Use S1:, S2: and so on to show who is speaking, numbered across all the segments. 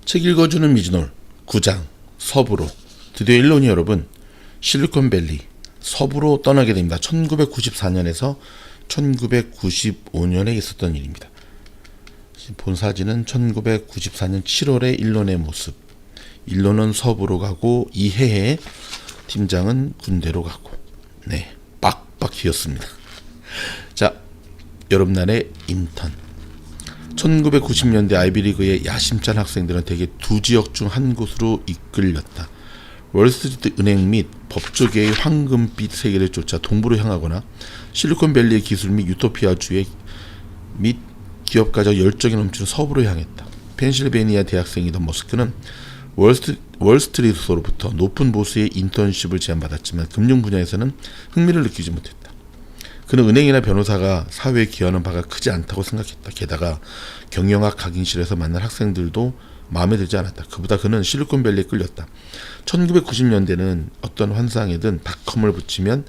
S1: 책 읽어주는 미즈놀 9장 서부로. 드디어 일론이 여러분 실리콘밸리 서부로 떠나게 됩니다. 1994년에서 1995년에 있었던 일입니다. 본 사진은 1994년 7월의 일론의 모습. 일론은 서부로 가고 이해의 팀장은 군대로 가고, 네, 빡빡 휘었습니다. 자, 여름날의 인턴. 1990년대 아이비리그의 야심찬 학생들은 대개 두 지역 중 한 곳으로 이끌렸다. 월스트리트 은행 및 법조계의 황금빛 세계를 쫓아 동부로 향하거나 실리콘밸리의 기술 및 유토피아주의 및 기업가적 열정이 넘치는 서부로 향했다. 펜실베니아 대학생이던 머스크는 월스트리트로부터 높은 보수의 인턴십을 제안받았지만 금융 분야에서는 흥미를 느끼지 못했다. 그는 은행이나 변호사가 사회에 기여하는 바가 크지 않다고 생각했다. 게다가 경영학 강의실에서 만난 학생들도 마음에 들지 않았다. 그보다 그는 실리콘밸리에 끌렸다. 1990년대는 어떤 환상에든 닷컴을 붙이면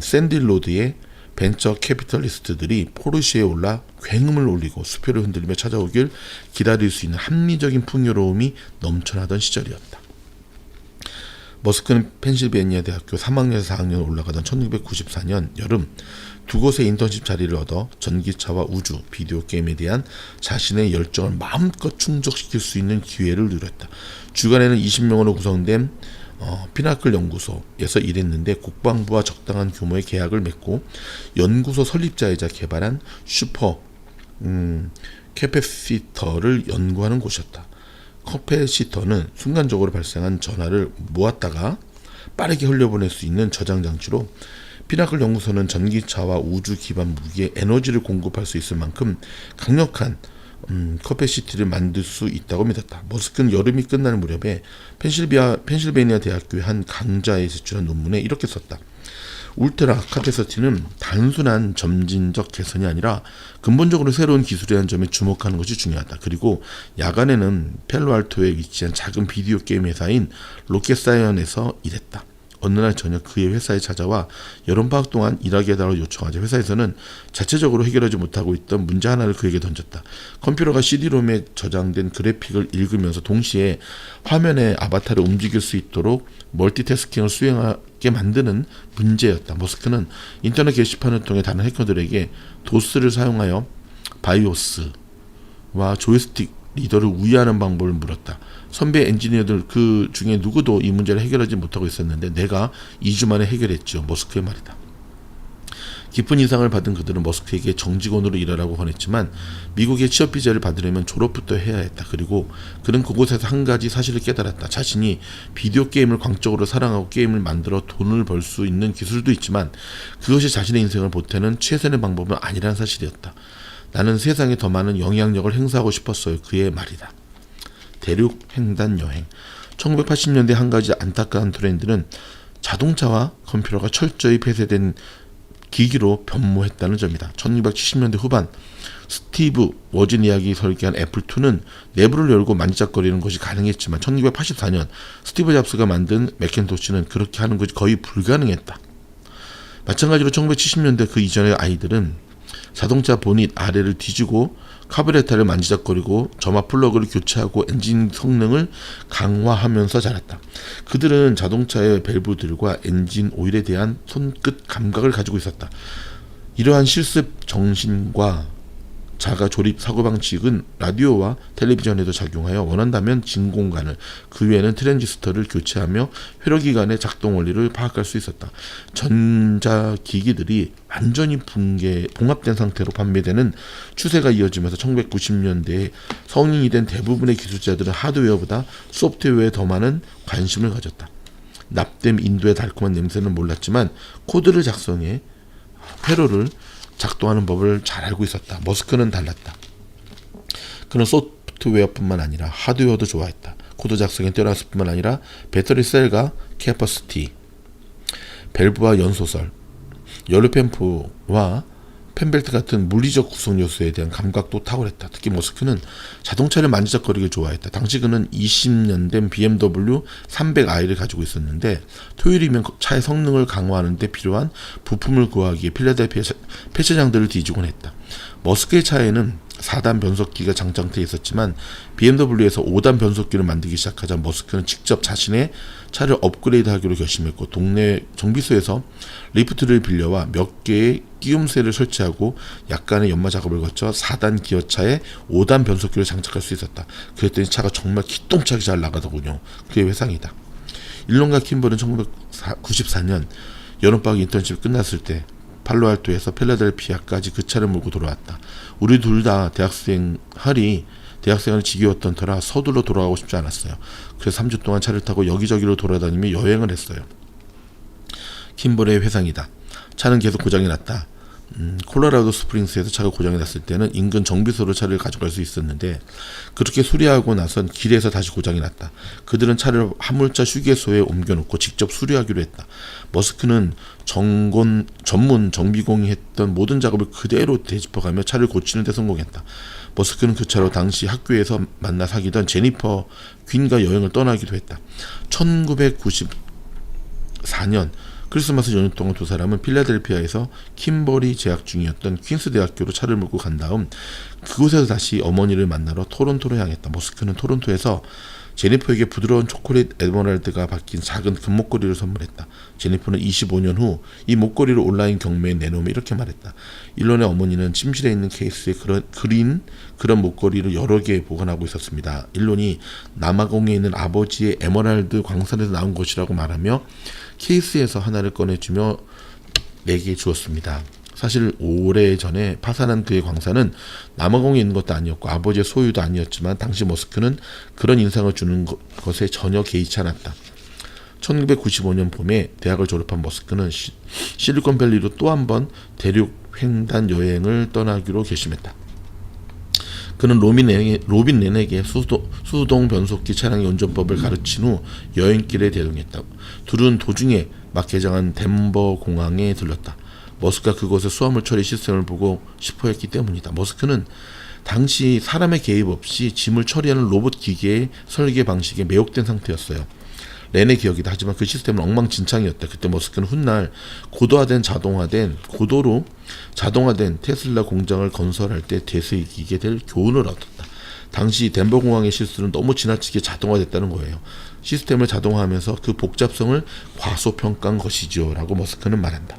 S1: 샌딜로드의 벤처 캐피털리스트들이 포르쉐에 올라 굉음을 올리고 수표를 흔들며 찾아오길 기다릴 수 있는 합리적인 풍요로움이 넘쳐나던 시절이었다. 머스크는 펜실베니아 대학교 3학년에서 4학년 올라가던 1994년 여름 두 곳의 인턴십 자리를 얻어 전기차와 우주, 비디오 게임에 대한 자신의 열정을 마음껏 충족시킬 수 있는 기회를 누렸다. 주간에는 20명으로 구성된 피나클 연구소에서 일했는데 국방부와 적당한 규모의 계약을 맺고 연구소 설립자이자 개발한 슈퍼 캐패시터를 연구하는 곳이었다. 캐패시터는 순간적으로 발생한 전하를 모았다가 빠르게 흘려보낼 수 있는 저장 장치로 피나클 연구소는 전기차와 우주 기반 무기에 에너지를 공급할 수 있을 만큼 강력한 캐패시티를 만들 수 있다고 믿었다. 머스크는 여름이 끝날 무렵에 펜실베니아 대학교의 한 강좌에 제출한 논문에 이렇게 썼다. 울트라 카패시티는 단순한 점진적 개선이 아니라 근본적으로 새로운 기술이라는 점에 주목하는 것이 중요하다. 그리고 야간에는 펠로알토에 위치한 작은 비디오 게임 회사인 로켓사이언에서 일했다. 어느 날 저녁 그의 회사에 찾아와 여름방학 동안 일하게 해달라고 요청하자 회사에서는 자체적으로 해결하지 못하고 있던 문제 하나를 그에게 던졌다. 컴퓨터가 CD롬에 저장된 그래픽을 읽으면서 동시에 화면에 아바타를 움직일 수 있도록 멀티태스킹을 수행하게 만드는 문제였다. 머스크는 인터넷 게시판을 통해 다른 해커들에게 도스를 사용하여 바이오스와 조이스틱 리더를 우회하는 방법을 물었다. 선배 엔지니어들 그 중에 누구도 이 문제를 해결하지 못하고 있었는데 내가 2주 만에 해결했죠. 머스크의 말이다. 깊은 인상을 받은 그들은 머스크에게 정직원으로 일하라고 권했지만 미국의 취업 비자를 받으려면 졸업부터 해야 했다. 그리고 그는 그곳에서 한 가지 사실을 깨달았다. 자신이 비디오 게임을 광적으로 사랑하고 게임을 만들어 돈을 벌 수 있는 기술도 있지만 그것이 자신의 인생을 보태는 최선의 방법은 아니라는 사실이었다. 나는 세상에 더 많은 영향력을 행사하고 싶었어요. 그의 말이다. 대륙 횡단 여행. 1980년대 한 가지 안타까운 트렌드는 자동차와 컴퓨터가 철저히 폐쇄된 기기로 변모했다는 점이다. 1970년대 후반 스티브 워즈니악이 설계한 애플2는 내부를 열고 만지작거리는 것이 가능했지만 1984년 스티브 잡스가 만든 맥킨토시는 그렇게 하는 것이 거의 불가능했다. 마찬가지로 1970년대 그 이전의 아이들은 자동차 보닛 아래를 뒤지고 카브레타를 만지작거리고 점화 플러그를 교체하고 엔진 성능을 강화하면서 자랐다. 그들은 자동차의 밸브들과 엔진 오일에 대한 손끝 감각을 가지고 있었다. 이러한 실습 정신과 자가 조립 사고방식은 라디오와 텔레비전에도 작용하여 원한다면 진공관을, 그 외에는 트랜지스터를 교체하며 회로기관의 작동 원리를 파악할 수 있었다. 전자기기들이 완전히 봉합된 상태로 판매되는 추세가 이어지면서 1990년대에 성인이 된 대부분의 기술자들은 하드웨어보다 소프트웨어에 더 많은 관심을 가졌다. 납땜 인도의 달콤한 냄새는 몰랐지만 코드를 작성해 회로를 작동하는 법을 잘 알고 있었다. 머스크는 달랐다. 그는 소프트웨어뿐만 아니라 하드웨어도 좋아했다. 코드 작성에 뛰어났을 뿐만 아니라 배터리 셀과 캐퍼시티, 밸브와 연소설, 연료팬프와 펜벨트 같은 물리적 구성 요소에 대한 감각도 탁월했다. 특히 머스크는 자동차를 만지작거리기 좋아했다. 당시 그는 20년 된 BMW 300i를 가지고 있었는데 토요일이면 차의 성능을 강화하는 데 필요한 부품을 구하기에 필라델피아 폐차장들을 뒤지곤 했다. 머스크의 차에는 4단 변속기가 장착돼 있었지만 BMW에서 5단 변속기를 만들기 시작하자 머스크는 직접 자신의 차를 업그레이드하기로 결심했고 동네 정비소에서 리프트를 빌려와 몇 개의 끼움새를 설치하고 약간의 연마 작업을 거쳐 4단 기어차에 5단 변속기를 장착할 수 있었다. 그랬더니 차가 정말 기똥차게 잘 나가더군요. 그의 회상이다. 일론과 킴벌은 1994년 여름방학 인턴십이 끝났을 때 팔로알토에서 필라델피아까지 그 차를 몰고 돌아왔다. 우리 둘 다 대학생활이 지겨웠던 터라 서둘러 돌아가고 싶지 않았어요. 그래서 3주 동안 차를 타고 여기저기로 돌아다니며 여행을 했어요. 킴벌의 회상이다. 차는 계속 고장이 났다. 콜로라도 스프링스에서 차가 고장이 났을 때는 인근 정비소로 차를 가져갈 수 있었는데 그렇게 수리하고 나선 길에서 다시 고장이 났다. 그들은 차를 화물차 휴게소에 옮겨놓고 직접 수리하기로 했다. 머스크는 전문 정비공이 했던 모든 작업을 그대로 되짚어가며 차를 고치는 데 성공했다. 머스크는 그 차로 당시 학교에서 만나 사귀던 제니퍼 퀸과 여행을 떠나기도 했다. 1994년 크리스마스 연휴 동안 두 사람은 필라델피아에서 킴버리 재학 중이었던 퀸스 대학교로 차를 몰고 간 다음 그곳에서 다시 어머니를 만나러 토론토로 향했다. 머스크는 토론토에서 제니퍼에게 부드러운 초콜릿 에메랄드가 박힌 작은 금목걸이를 선물했다. 제니퍼는 25년 후 이 목걸이를 온라인 경매에 내놓으며 이렇게 말했다. 일론의 어머니는 침실에 있는 케이스에 그런 목걸이를 여러 개 보관하고 있었습니다. 일론이 남아공에 있는 아버지의 에메랄드 광산에서 나온 것이라고 말하며 케이스에서 하나를 꺼내주며 내게 주었습니다. 사실 오래전에 파산한 그의 광산은 남아공에 있는 것도 아니었고 아버지의 소유도 아니었지만 당시 머스크는 그런 인상을 주는 것에 전혀 개의치 않았다. 1995년 봄에 대학을 졸업한 머스크는 실리콘밸리로 또 한 번 대륙 횡단 여행을 떠나기로 결심했다. 그는 로빈 렌에게 수동 변속기 차량의 운전법을 가르친 후 여행길에 대동했다. 둘은 도중에 막 개장한 덴버 공항에 들렀다. 머스크가 그곳의 수화물 처리 시스템을 보고 싶어 했기 때문이다. 머스크는 당시 사람의 개입 없이 짐을 처리하는 로봇 기계의 설계 방식에 매혹된 상태였어요. 렌의 기억이다. 하지만 그 시스템은 엉망진창이었다. 그때 머스크는 훗날 고도로 자동화된 테슬라 공장을 건설할 때 되새기게 될 교훈을 얻었다. 당시 덴버 공항의 실수는 너무 지나치게 자동화됐다는 거예요. 시스템을 자동화하면서 그 복잡성을 과소평가한 것이죠. 라고 머스크는 말한다.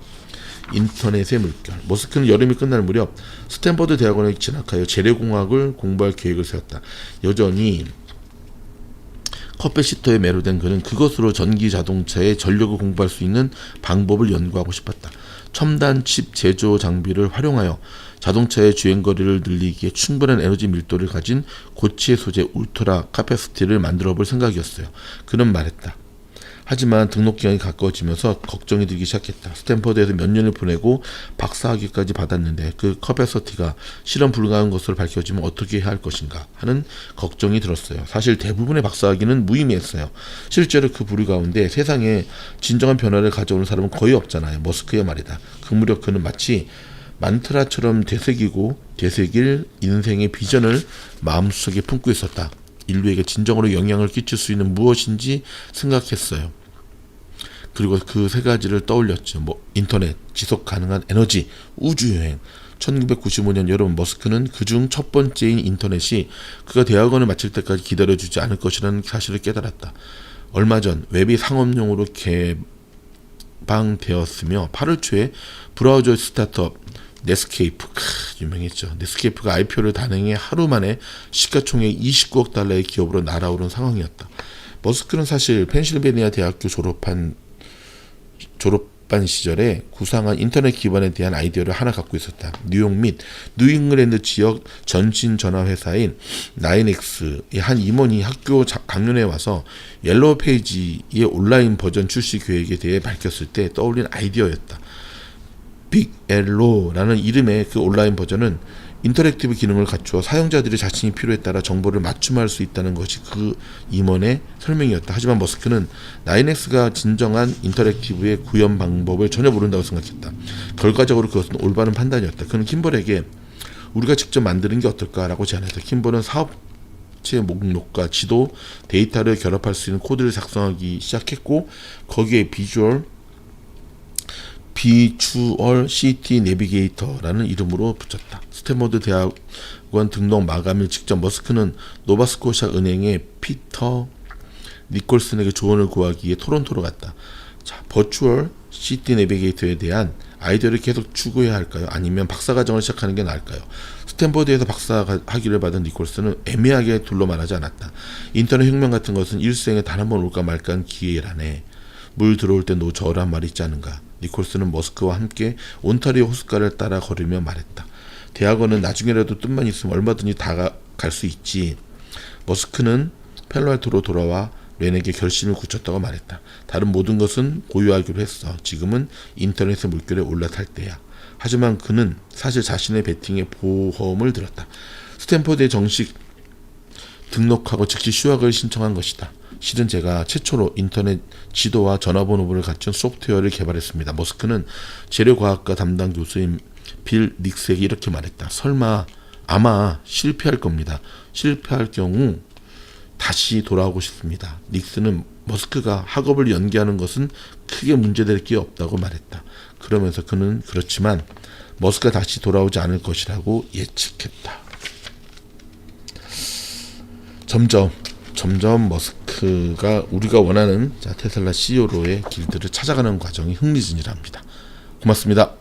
S1: 인터넷의 물결. 머스크는 여름이 끝날 무렵 스탠퍼드 대학원에 진학하여 재래공학을 공부할 계획을 세웠다. 여전히 커피시터에 매료된 그는 그것으로 전기 자동차의 전력을 공부할 수 있는 방법을 연구하고 싶었다. 첨단 칩 제조 장비를 활용하여 자동차의 주행거리를 늘리기에 충분한 에너지 밀도를 가진 고체 소재 울트라 카패시티를 만들어 볼 생각이었어요. 그는 말했다. 하지만 등록 기간이 가까워지면서 걱정이 들기 시작했다. 스탠퍼드에서 몇 년을 보내고 박사학위까지 받았는데 그 커패시티가 실현 불가한 것으로 밝혀지면 어떻게 해야 할 것인가 하는 걱정이 들었어요. 사실 대부분의 박사학위는 무의미했어요. 실제로 그 부류 가운데 세상에 진정한 변화를 가져오는 사람은 거의 없잖아요. 머스크의 말이다. 그 무렵 그는 마치 만트라처럼 되새길 인생의 비전을 마음속에 품고 있었다. 인류에게 진정으로 영향을 끼칠 수 있는 무엇인지 생각했어요. 그리고 그 세 가지를 떠올렸죠. 인터넷, 지속 가능한 에너지, 우주여행. 1995년 여름 머스크는 그중 첫 번째인 인터넷이 그가 대학원을 마칠 때까지 기다려주지 않을 것이라는 사실을 깨달았다. 얼마 전 웹이 상업용으로 개방되었으며 8월 초에 브라우저 스타트업 넷스케이프, 유명했죠. 넷스케이프가 IPO를 단행해 하루 만에 시가총액 29억 달러의 기업으로 날아오른 상황이었다. 머스크는 사실 펜실베니아 대학교 졸업반 시절에 구상한 인터넷 기반에 대한 아이디어를 하나 갖고 있었다. 뉴욕 및 뉴잉글랜드 지역 전신 전화 회사인 나인엑스의 한 임원이 학교 강연에 와서 옐로우 페이지의 온라인 버전 출시 계획에 대해 밝혔을 때 떠올린 아이디어였다. 빅엘로라는 이름의 그 온라인 버전은 인터랙티브 기능을 갖추어 사용자들이 자신이 필요에 따라 정보를 맞춤할 수 있다는 것이 그 임원의 설명이었다. 하지만 머스크는 나인엑스가 진정한 인터랙티브의 구현 방법을 전혀 모른다고 생각했다. 결과적으로 그것은 올바른 판단이었다. 그는 킴벌에게 우리가 직접 만드는 게 어떨까라고 제안했다. 킴벌은 사업체 목록과 지도, 데이터를 결합할 수 있는 코드를 작성하기 시작했고 거기에 비주얼 비주얼 시티 내비게이터라는 이름으로 붙였다. 스탠퍼드 대학원 등록 마감일 직전 머스크는 노바스코샤 은행의 피터 니콜슨에게 조언을 구하기 위해 토론토로 갔다. 자, 버추얼 시티 내비게이터에 대한 아이디어를 계속 추구해야 할까요? 아니면 박사과정을 시작하는 게 나을까요? 스탠퍼드에서 박사학위를 받은 니콜슨은 애매하게 둘로 말하지 않았다. 인터넷 혁명 같은 것은 일생에 단 한 번 올까 말까한 기회라네. 물 들어올 때 노저란 말이 있지 않은가. 니콜슨은 머스크와 함께 온타리오 호숫가를 따라 걸으며 말했다. 대학원은 나중에라도 뜻만 있으면 얼마든지 다 갈 수 있지. 머스크는 펠로알토로 돌아와 렌에게 결심을 굳혔다고 말했다. 다른 모든 것은 고유하기로 했어. 지금은 인터넷의 물결에 올라탈 때야. 하지만 그는 사실 자신의 베팅에 보험을 들었다. 스탠퍼드에 정식 등록하고 즉시 휴학을 신청한 것이다. 실은 제가 최초로 인터넷 지도와 전화번호를 갖춘 소프트웨어를 개발했습니다. 머스크는 재료과학과 담당 교수인 빌 닉스에게 이렇게 말했다. 아마 실패할 겁니다. 실패할 경우 다시 돌아오고 싶습니다. 닉스는 머스크가 학업을 연기하는 것은 크게 문제될 게 없다고 말했다. 그러면서 그는 그렇지만 머스크가 다시 돌아오지 않을 것이라고 예측했다. 점점 머스크가 우리가 원하는 테슬라 CEO로의 길들을 찾아가는 과정이 흥미진진합니다. 고맙습니다.